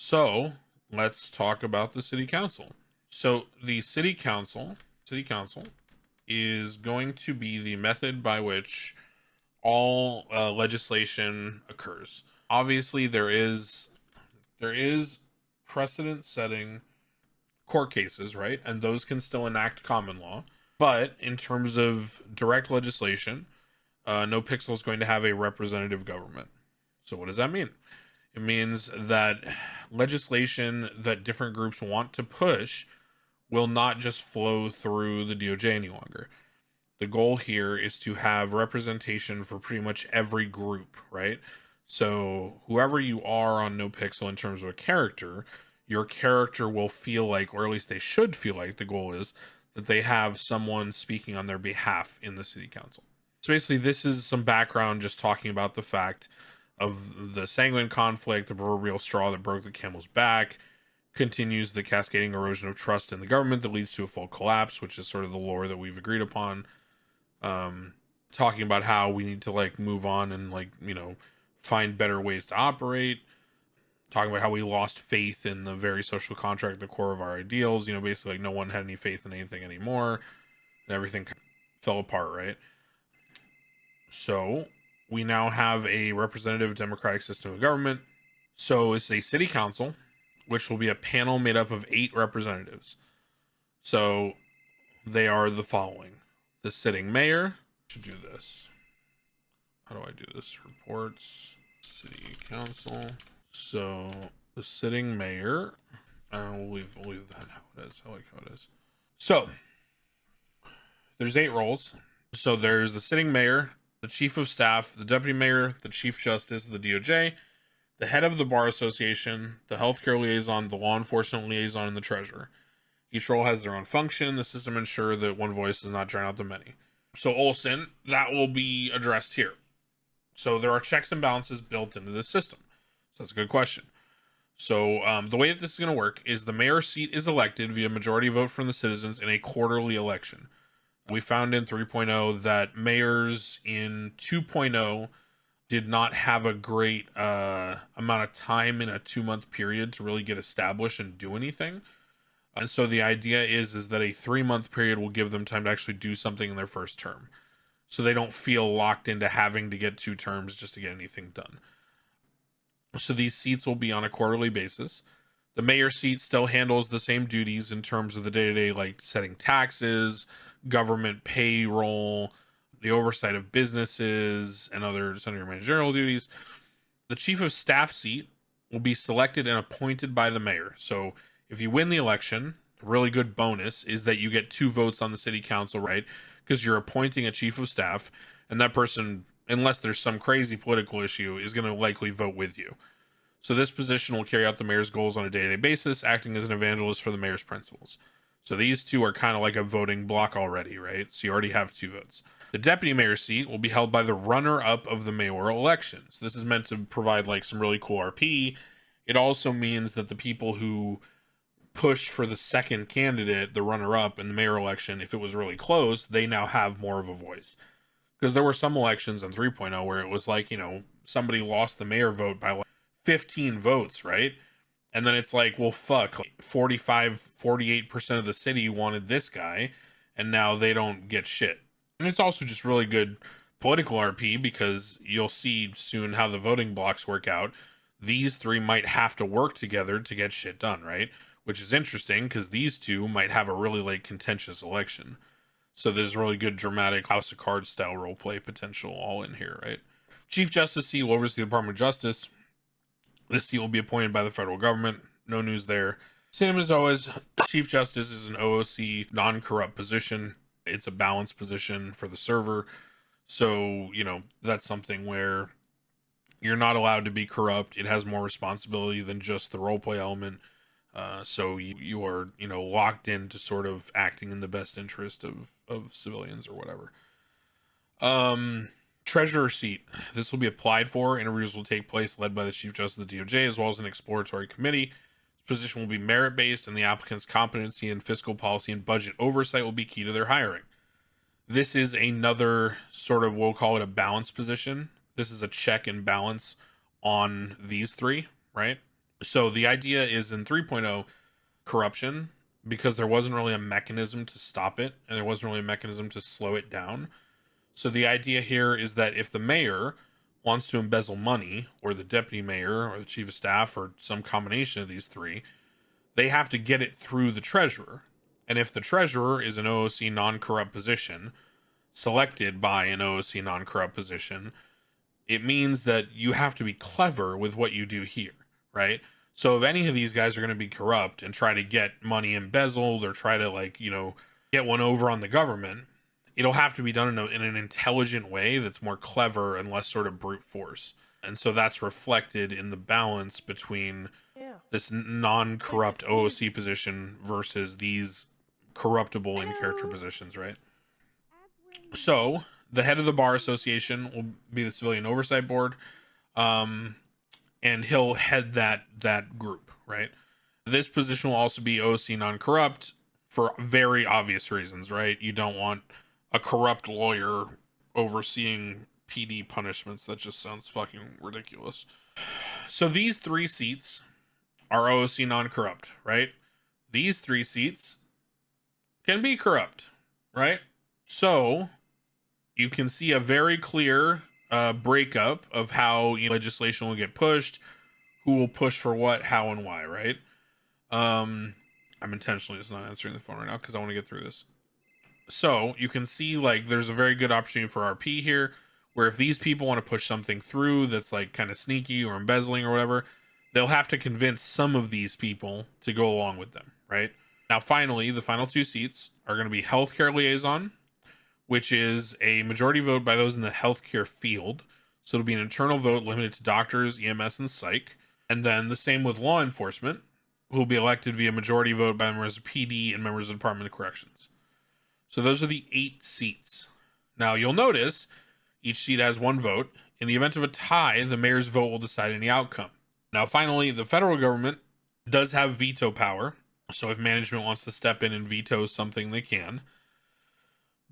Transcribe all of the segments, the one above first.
So let's talk about the city council. So the city council is going to be the method by which all legislation occurs. Obviously, there is precedent setting court cases, right? And those can still enact common law. But in terms of direct legislation, NoPixel is going to have a representative government. So what does that mean? It means that legislation that different groups want to push will not just flow through the DOJ any longer. The goal here is to have representation for pretty much every group, right? So whoever you are on NoPixel in terms of a character, your character will feel like, or at least they should feel like, the goal is that they have someone speaking on their behalf in the city council. So basically, this is some background just talking about the fact of the sanguine conflict, the proverbial straw that broke the camel's back, continues the cascading erosion of trust in the government that leads to a full collapse, which is sort of the lore that we've agreed upon. Talking about how we need to like move on and like, find better ways to operate. Talking about how we lost faith in the very social contract at the core of our ideals. Basically like no one had any faith in anything anymore and everything fell apart, right? So we now have a representative democratic system of government. So it's a city council, which will be a panel made up of 8 representatives. So they are the following: the sitting mayor. Should do this. How do I do this? Reports, city council. So the sitting mayor. We'll leave that how it is. I like how it is. So there's 8 roles. So there's the sitting mayor, the chief of staff, the deputy mayor, the chief justice of the DOJ, the head of the bar association, the healthcare liaison, the law enforcement liaison, and the treasurer. Each role has their own function. The system ensures that one voice does not drown out the many. So Olson, that will be addressed here. So there are checks and balances built into this system. So that's a good question. So the way that this is going to work is the mayor's seat is elected via majority vote from the citizens in a quarterly election. We found in 3.0 that mayors in 2.0 did not have a great amount of time in a 2-month period to really get established and do anything. And so the idea is that a 3-month period will give them time to actually do something in their first term. So they don't feel locked into having to get 2 terms just to get anything done. So these seats will be on a quarterly basis. The mayor seat still handles the same duties in terms of the day-to-day, like setting taxes, government payroll, the oversight of businesses, and other sundry managerial duties. The chief of staff seat will be selected and appointed by the mayor. So if you win the election, a really good bonus is that you get 2 votes on the city council, right? Because you're appointing a chief of staff, and that person, unless there's some crazy political issue, is going to likely vote with you. So this position will carry out the mayor's goals on a day-to-day basis, acting as an evangelist for the mayor's principles. So these 2 are kind of like a voting block already, right? So you already have 2 votes. The deputy mayor's seat will be held by the runner-up of the mayoral election. So this is meant to provide like some really cool RP. It also means that the people who pushed for the second candidate, the runner-up in the mayor election, if it was really close, they now have more of a voice. Because there were some elections in 3.0 where it was like, somebody lost the mayor vote by like 15 votes, right? And then it's like, well, fuck, 48% of the city wanted this guy, and now they don't get shit. And it's also just really good political RP because you'll see soon how the voting blocks work out. These 3 might have to work together to get shit done, right? Which is interesting because these 2 might have a really like contentious election. So there's really good dramatic House of Cards style roleplay potential all in here, right? Chief Justice seat will oversee the Department of Justice. This seat will be appointed by the federal government. No news there. Same as always, Chief Justice is an OOC non-corrupt position. It's a balanced position for the server. So, that's something where you're not allowed to be corrupt. It has more responsibility than just the roleplay element. So you are, locked into sort of acting in the best interest of civilians or whatever. Treasurer seat. This will be applied for. Interviews will take place led by the Chief Justice of the DOJ as well as an exploratory committee. This position will be merit-based, and the applicant's competency in fiscal policy and budget oversight will be key to their hiring. This is another sort of, we'll call it a balance position. This is a check and balance on these 3, right? So the idea is in 3.0 corruption, because there wasn't really a mechanism to stop it and there wasn't really a mechanism to slow it down. So the idea here is that if the mayor wants to embezzle money, or the deputy mayor, or the chief of staff, or some combination of these three, they have to get it through the treasurer. And if the treasurer is an OOC non-corrupt position, selected by an OOC non-corrupt position, it means that you have to be clever with what you do here, right? So if any of these guys are going to be corrupt and try to get money embezzled or try to, like, get one over on the government, it'll have to be done in an intelligent way that's more clever and less sort of brute force. And so that's reflected in the balance between this non-corrupt OOC position versus these corruptible in character positions, right? So the head of the bar association will be the civilian oversight board, and he'll head that group, right? This position will also be OOC non-corrupt for very obvious reasons, right? You don't want a corrupt lawyer overseeing PD punishments. That just sounds fucking ridiculous. So these 3 seats are OOC non-corrupt, right? These 3 seats can be corrupt, right? So you can see a very clear breakup of how legislation will get pushed, who will push for what, how, and why, right? I'm intentionally just not answering the phone right now because I want to get through this. So you can see, like, there's a very good opportunity for RP here, where if these people want to push something through that's like kind of sneaky or embezzling or whatever, they'll have to convince some of these people to go along with them, right? Now, finally, the final 2 seats are going to be healthcare liaison, which is a majority vote by those in the healthcare field. So it'll be an internal vote limited to doctors, EMS, and psych. And then the same with law enforcement, who will be elected via majority vote by members of PD and members of the Department of Corrections. So those are the 8 seats. Now, you'll notice each seat has 1 vote. In the event of a tie, the mayor's vote will decide any outcome. Now, finally, the federal government does have veto power. So if management wants to step in and veto something, they can.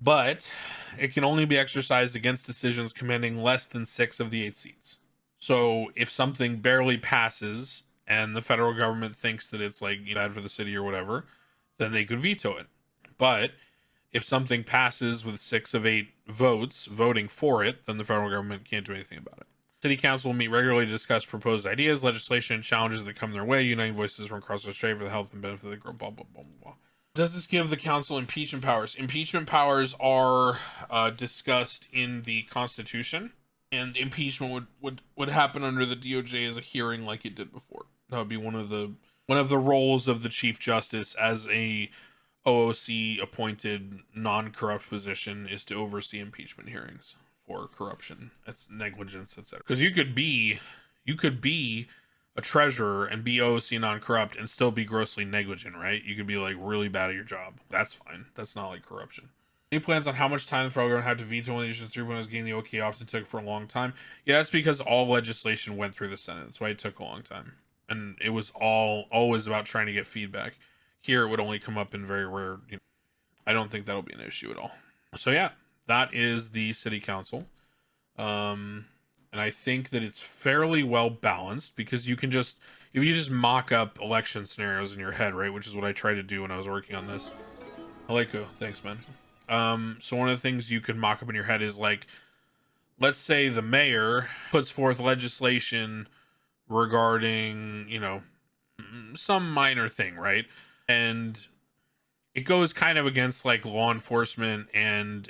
But it can only be exercised against decisions commanding less than 6 of the 8 seats. So if something barely passes and the federal government thinks that it's like bad for the city or whatever, then they could veto it. But if something passes with 6 of 8 votes voting for it, then the federal government can't do anything about it. City council will meet regularly to discuss proposed ideas, legislation, and challenges that come their way, uniting voices from across Australia for the health and benefit of the group, blah, blah, blah, blah. Does this give the council impeachment powers? Impeachment powers are discussed in the Constitution, and impeachment would happen under the DOJ as a hearing like it did before. That would be one of the roles of the Chief Justice as a OOC appointed non-corrupt position, is to oversee impeachment hearings for corruption, it's negligence, etc. Because you could be a treasurer and be OOC non-corrupt and still be grossly negligent, right? You could be like really bad at your job. That's fine. That's not like corruption. Any plans on how much time the federal government had to veto one of these 3.0's getting the OK often took for a long time? Yeah, that's because all legislation went through the Senate. That's why it took a long time. And it was always about trying to get feedback. Here it would only come up in very rare, I don't think that'll be an issue at all. So yeah, that is the city council. And I think that it's fairly well balanced, because you can just, if you just mock up election scenarios in your head, right, which is what I tried to do when I was working on this. Aleko, thanks, man. So one of the things you can mock up in your head is, like, let's say the mayor puts forth legislation regarding, some minor thing, right? And it goes kind of against like law enforcement and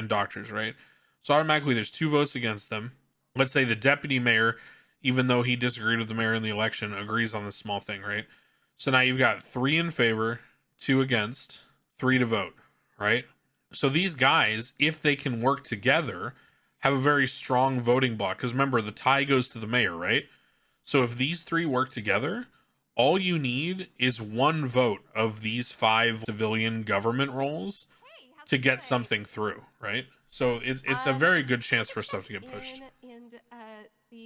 doctors, right? So automatically there's 2 votes against them. Let's say the deputy mayor, even though he disagreed with the mayor in the election, agrees on this small thing, right? So now you've got 3 in favor, 2 against, 3 to vote, right? So these guys, if they can work together, have a very strong voting block. Because remember, the tie goes to the mayor, right? So if these 3 work together, all you need is 1 vote of these 5 civilian government roles to get something through, right? So it's a very good chance for stuff to get pushed.